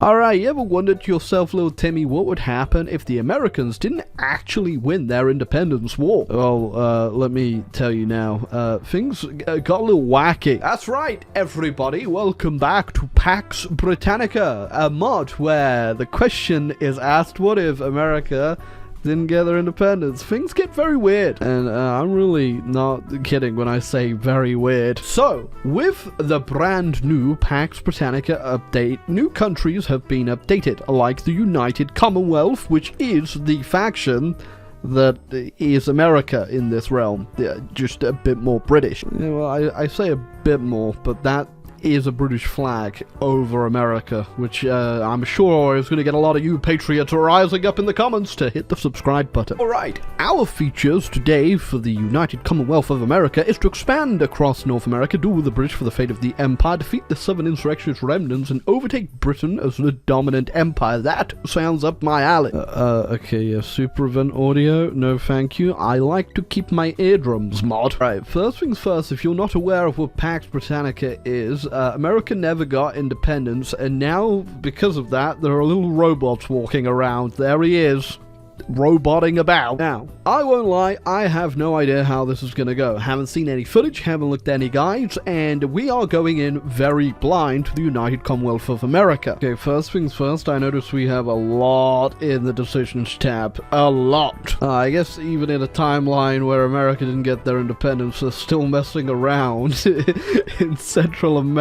Alright, you ever wondered to yourself, little Timmy, what would happen if the Americans didn't actually win their independence war? Well, let me tell you now, things got a little wacky. That's right, everybody, welcome back to Pax Britannica, a mod where the question is asked, what if America didn't get their independence? Things get very weird, and I'm really not kidding when I say very weird. So, with the brand new Pax Britannica update, new countries have been updated, like the United Commonwealth, which is the faction that is America in this realm, just a bit more British. Well, I say a bit more, but that is a British flag over America, which I'm sure is going to get a lot of you patriots rising up in the comments to hit the subscribe button. Alright, our features today for the United Commonwealth of America is to expand across North America, duel with the British for the fate of the Empire, defeat the Southern Insurrectionist remnants, and overtake Britain as the dominant empire. That sounds up my alley. Okay, yeah, super event audio, no thank you. I like to keep my eardrums mod. Right, first things first, if you're not aware of what Pax Britannica is, America never got independence, and now, because of that, there are little robots walking around. There he is, roboting about. Now, I won't lie, I have no idea how this is gonna go. Haven't seen any footage, haven't looked at any guides, and we are going in very blind to the United Commonwealth of America. Okay, first things first, I notice we have a lot in the decisions tab. A lot. I guess even in a timeline where America didn't get their independence, they're still messing around in Central America.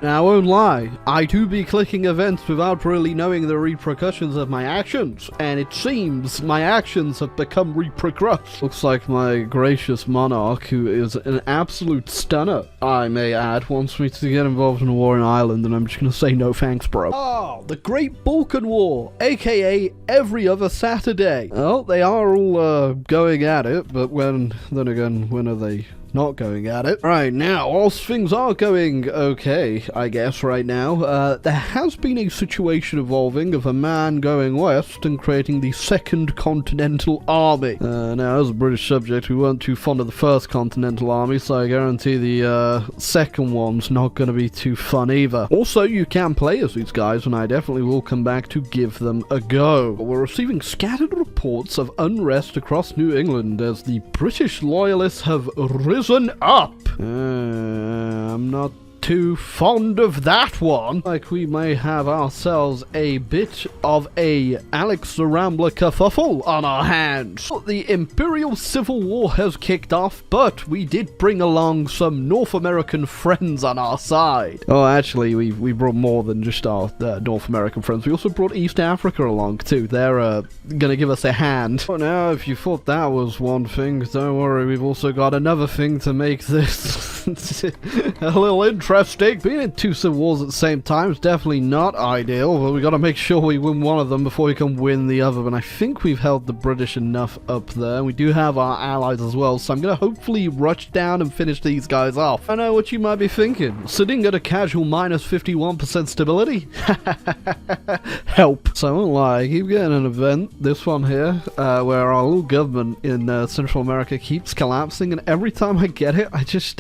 Now, I won't lie, I do be clicking events without really knowing the repercussions of my actions, and it seems my actions have become repercussed. Looks like my gracious monarch, who is an absolute stunner, I may add, wants me to get involved in a war in Ireland, and I'm just gonna say no thanks, bro. Oh, the Great Balkan War, aka every other Saturday. Well, they are all going at it, but then again, when are they not going at it? Right, now, whilst things are going okay, I guess, right now, there has been a situation evolving of a man going west and creating the Second Continental Army. Now, as a British subject, we weren't too fond of the First Continental Army, so I guarantee the second one's not going to be too fun either. Also, you can play as these guys, and I definitely will come back to give them a go. We're receiving scattered reports of unrest across New England as the British loyalists have risen up. I'm not too fond of that one. Like, we may have ourselves a bit of a Alex the Rambler kerfuffle on our hands. The Imperial Civil War has kicked off, but we did bring along some North American friends on our side. Oh, actually, we brought more than just our North American friends. We also brought East Africa along too. They're gonna give us a hand. Oh, now, if you thought that was one thing, don't worry, we've also got another thing to make this a little interesting. Being in two civil wars at the same time is definitely not ideal, but we gotta make sure we win one of them before we can win the other. And I think we've held the British enough up there. We do have our allies as well, so I'm gonna hopefully rush down and finish these guys off. I know what you might be thinking. Sitting at a casual minus 51% stability? Help. So I won't lie, I keep getting an event, this one here, where our little government in Central America keeps collapsing, and every time I get it, I just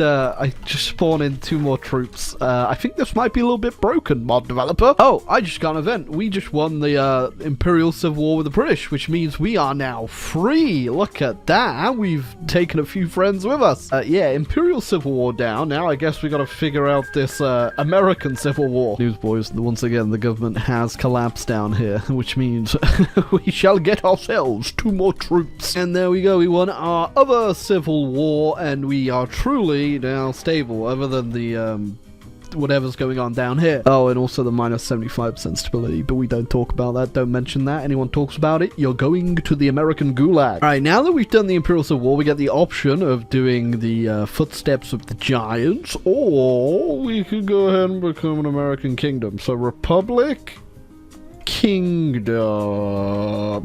spawn in 2 more troops. I think this might be a little bit broken, mod developer. Oh, I just got an event. We just won the Imperial Civil War with the British, which means we are now free. Look at that. We've taken a few friends with us. Yeah, Imperial Civil War down. Now I guess we got to figure out this American Civil War. Newsboys, once again, the government has collapsed down here, which means we shall get ourselves 2 more troops. And there we go. We won our other Civil War, and we are truly now stable, other than the whatever's going on down here. Oh, and also the minus 75% stability, but we don't talk about that. Don't mention that. Anyone talks about it, you're going to the American gulag. Alright, now that we've done the Imperial Civil War, we get the option of doing the footsteps of the giants, or we could go ahead and become an American kingdom. So Republic, Kingdom.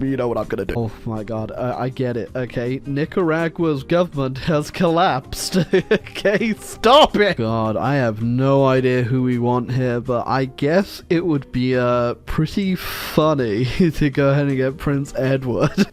You know what I'm gonna do. Oh my god, I get it. Okay, Nicaragua's government has collapsed. Okay, stop it. God, I have no idea who we want here, but I guess it would be pretty funny to go ahead and get Prince Edward.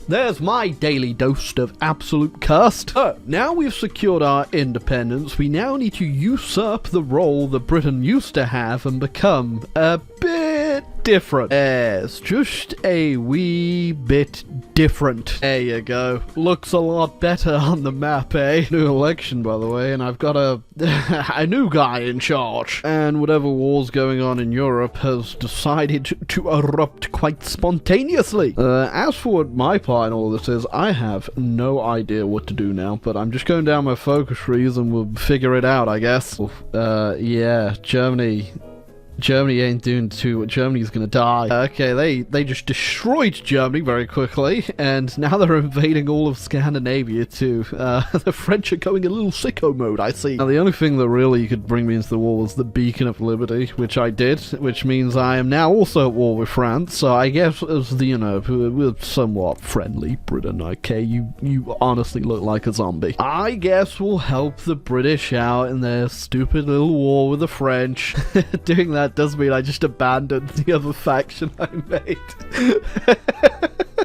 there's my daily dose of absolute cursed. So, now we've secured our independence, we now need to usurp the role that Britain used to have and become a bit different. Yes, just a wee bit different. There you go. Looks a lot better on the map, eh? New election, by the way, and I've got a new guy in charge. And whatever war's going on in Europe has decided to erupt quite spontaneously. As for what my part in all this is, I have no idea what to do now, but I'm just going down my focus trees and we'll figure it out, I guess. Yeah, Germany ain't doing too. Germany's gonna die. Okay, they just destroyed Germany very quickly, and now they're invading all of Scandinavia too. The French are going a little sicko mode, I see. Now, the only thing that really could bring me into the war was the Beacon of Liberty, which I did, which means I am now also at war with France, so I guess as the, we're somewhat friendly, Britain, okay? You honestly look like a zombie. I guess we'll help the British out in their stupid little war with the French. Doing that does mean I just abandoned the other faction I made.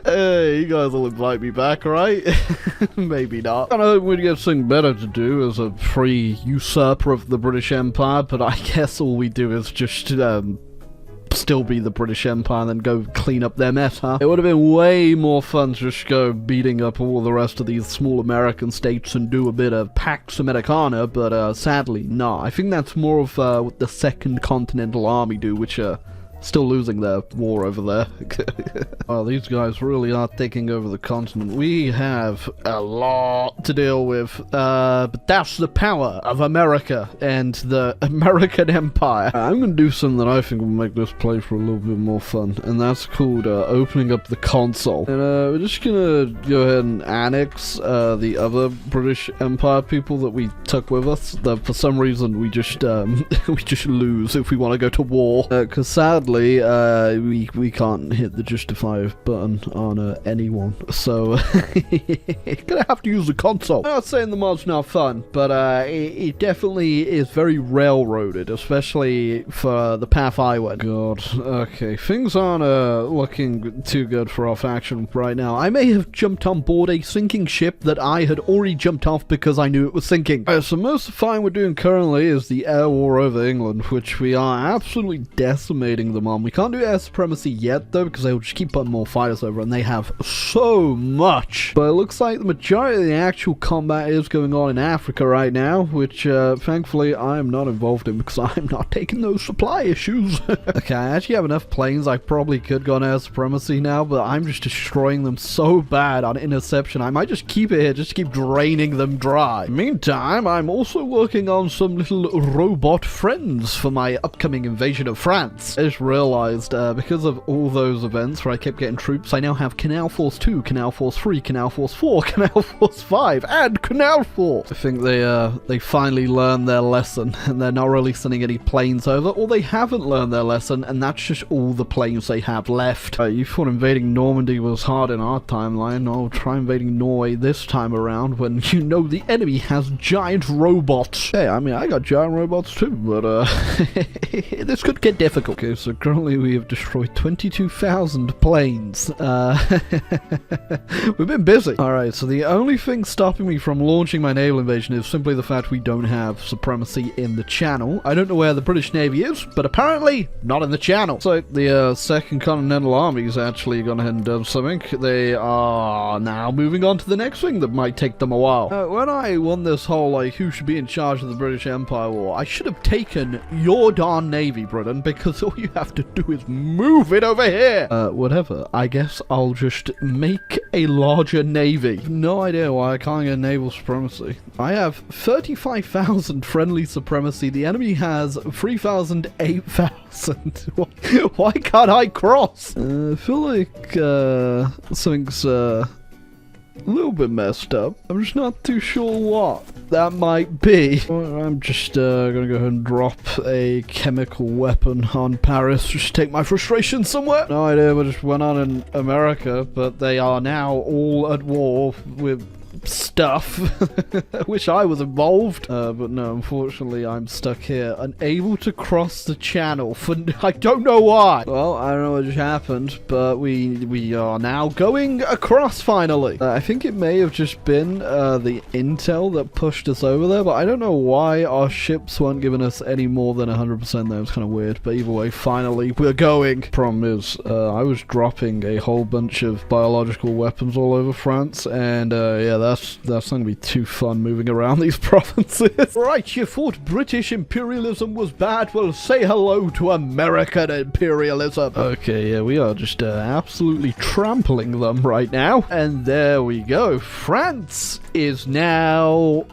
Hey, you guys will invite me back, right? Maybe not. I know we'd get something better to do as a free usurper of the British Empire, but I guess all we do is just still be the British Empire and then go clean up their mess, huh? It would have been way more fun to just go beating up all the rest of these small American states and do a bit of Pax Americana, but sadly, no. I think that's more of what the Second Continental Army do, which are still losing their war over there. Well, these guys really are taking over the continent. We have a lot to deal with, but that's the power of America and the American Empire. I'm gonna do something that I think will make this playthrough a little bit more fun, and that's called opening up the console. And we're just gonna go ahead and annex the other British Empire people that we took with us. That for some reason we just lose if we want to go to war, because sadly we can't hit the justify button on anyone, so gonna have to use the console. I'm not saying the mod's not fun, but it definitely is very railroaded, especially for the path I went. God, okay, things aren't looking too good for our faction right now. I may have jumped on board a sinking ship that I had already jumped off because I knew it was sinking. So most of the fighting we're doing currently is the air war over England, which we are absolutely decimating them on. We can't do air supremacy yet though, because they'll just keep putting more fighters over, and they have so much. But it looks like the majority of the actual combat is going on in Africa right now, which thankfully I am not involved in because I'm not taking those supply issues. Okay, I actually have enough planes. I probably could go on air supremacy now, but I'm just destroying them so bad on interception. I might just keep it here, just keep draining them dry. Meantime, I'm also working on some little robot friends for my upcoming invasion of France. I just realized because of all those events where I kept getting troops, I now have Canal Force 2, Canal Force 3, Canal Force 4, Canal Force 5, and Canal Force. I think they finally learned their lesson, and they're not really sending any planes over, or they haven't learned their lesson, and that's just all the planes they have left. You thought invading Normandy was hard in our timeline. Oh, try invading Norway this time around when you know the enemy has giant robots. Hey, I mean, I got giant robots too, but this could get difficult. Okay, so currently we have destroyed 22,000 planes. We've been busy. Alright, so the only thing stopping me from launching my naval invasion is simply the fact we don't have supremacy in the channel. I don't know where the British Navy is, but apparently not in the channel. So the Second Continental Army is actually gone ahead and done something. They are now moving on to the next thing that might take them a while. When I won this whole, like, who should be in charge of the British Empire war, I should have taken your darn navy, Britain, because all you have to do is move it over here. Whatever. I guess I'll just make a larger navy. No idea why I can't get naval supremacy. I have 35,000 friendly supremacy. The enemy has 3,000, 8,000. Why can't I cross? I feel like something's a little bit messed up. I'm just not too sure what that might be. I'm just gonna go ahead and drop a chemical weapon on Paris, just take my frustration somewhere. No idea what just went on in America, but they are now all at war with stuff. I wish I was involved. But no, unfortunately, I'm stuck here, unable to cross the channel for I don't know why. Well, I don't know what just happened, but we are now going across finally. I think it may have just been the intel that pushed us over there, but I don't know why our ships weren't giving us any more than 100%. That was kind of weird, but either way, finally, we're going. Problem is, I was dropping a whole bunch of biological weapons all over France, and yeah, that's not gonna be too fun moving around these provinces. Right, you thought British imperialism was bad? Well, say hello to American imperialism. Okay, yeah, we are just absolutely trampling them right now. And there we go. France is now...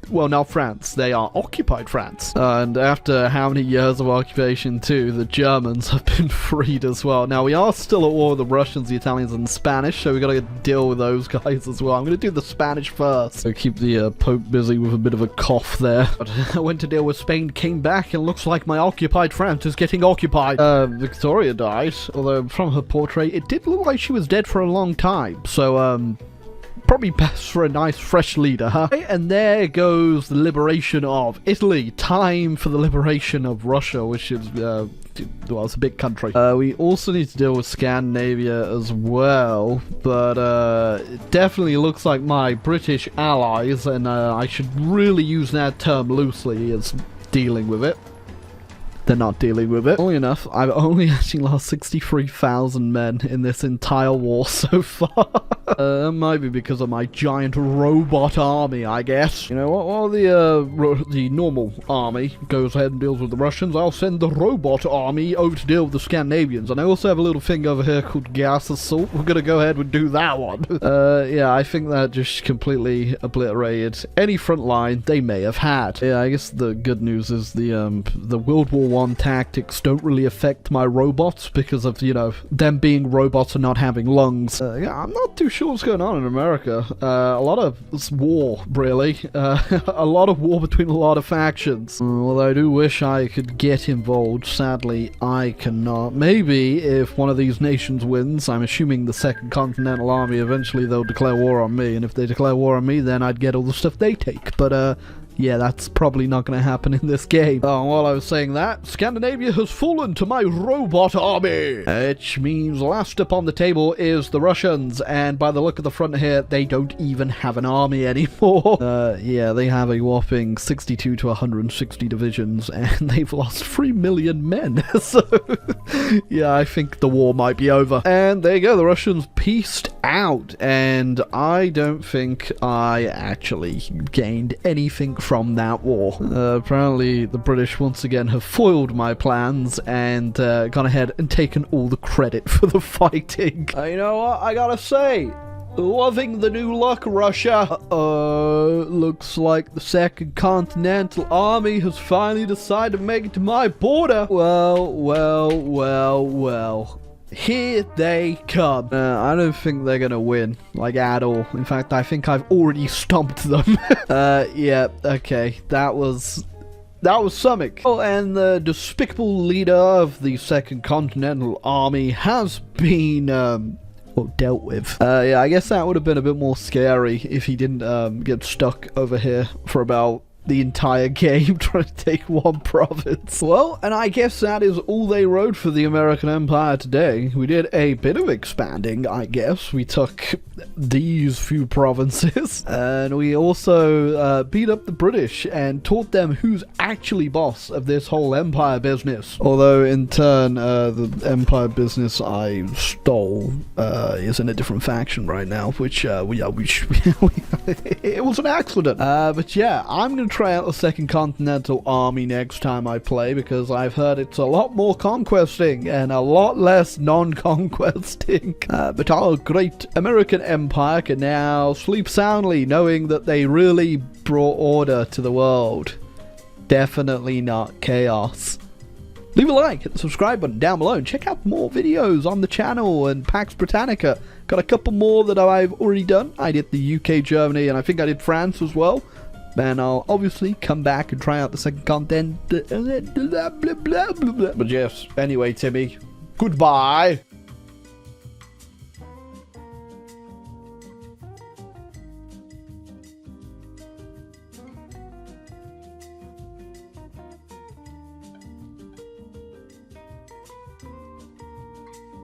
well, not France. They are occupied France. And after how many years of occupation too, the Germans have been freed as well. Now, we are still at war with the Russians, the Italians, and the Spanish, so we gotta deal with those guys as well. I'm gonna do the Spanish first. So keep the Pope busy with a bit of a cough there. But I went to deal with Spain, came back, and looks like my occupied France is getting occupied. Victoria died, although from her portrait, it did look like she was dead for a long time. So, probably best for a nice fresh leader, huh? And there goes the liberation of Italy. Time for the liberation of Russia, which is, well, it's a big country. We also need to deal with Scandinavia as well, but it definitely looks like my British allies, and I should really use that term loosely, as dealing with it. They're not dealing with it. Only enough, I've only actually lost 63,000 men in this entire war so far. That might be because of my giant robot army, I guess. You know what, while the normal army goes ahead and deals with the Russians, I'll send the robot army over to deal with the Scandinavians. And I also have a little thing over here called gas assault. We're gonna go ahead and do that one. Yeah, I think that just completely obliterated any front line they may have had. Yeah, I guess the good news is the World War I tactics don't really affect my robots because of, you know, them being robots and not having lungs. Yeah, I'm not too sure what's going on in America. A lot of war, really. A lot of war between a lot of factions. Well, I do wish I could get involved. Sadly, I cannot. Maybe if one of these nations wins, I'm assuming the Second Continental Army, eventually they'll declare war on me, and if they declare war on me, then I'd get all the stuff they take. But, yeah, that's probably not going to happen in this game. Oh, while I was saying that, Scandinavia has fallen to my robot army, which means last up on the table is the Russians, and by the look of the front here, they don't even have an army anymore. Yeah, they have a whopping 62 to 160 divisions, and they've lost 3 million men. So, yeah, I think the war might be over. And there you go, the Russians peaced out, and I don't think I actually gained anything from that war. Apparently the British once again have foiled my plans and gone ahead and taken all the credit for the fighting. You know what, I gotta say, loving the new look, Russia. Looks like the Second Continental Army has finally decided to make it to my border. Well. Here they come. I don't think they're gonna win, like, at all. In fact, I think I've already stomped them. Yeah, okay, that was something. Oh, and the despicable leader of the Second Continental Army has been, well, dealt with. Yeah, I guess that would have been a bit more scary if he didn't, get stuck over here for about the entire game trying to take one province. Well, and I guess that is all they wrote for the American Empire today. We did a bit of expanding, I guess. We took these few provinces, and we also beat up the British and taught them who's actually boss of this whole empire business. Although, in turn, the empire business I stole is in a different faction right now, which, it was an accident. But yeah, I'm gonna try out the Second Continental Army next time I play, because I've heard it's a lot more conquesting and a lot less non-conquesting. But our great American Empire can now sleep soundly knowing that they really brought order to the world. Definitely not chaos. Leave a like, hit the subscribe button down below, and check out more videos on the channel and Pax Britannica. Got a couple more that I've already done. I did the UK, Germany, and I think I did France as well. And I'll obviously come back and try out the Second Continent. But yes, anyway, Timmy, goodbye.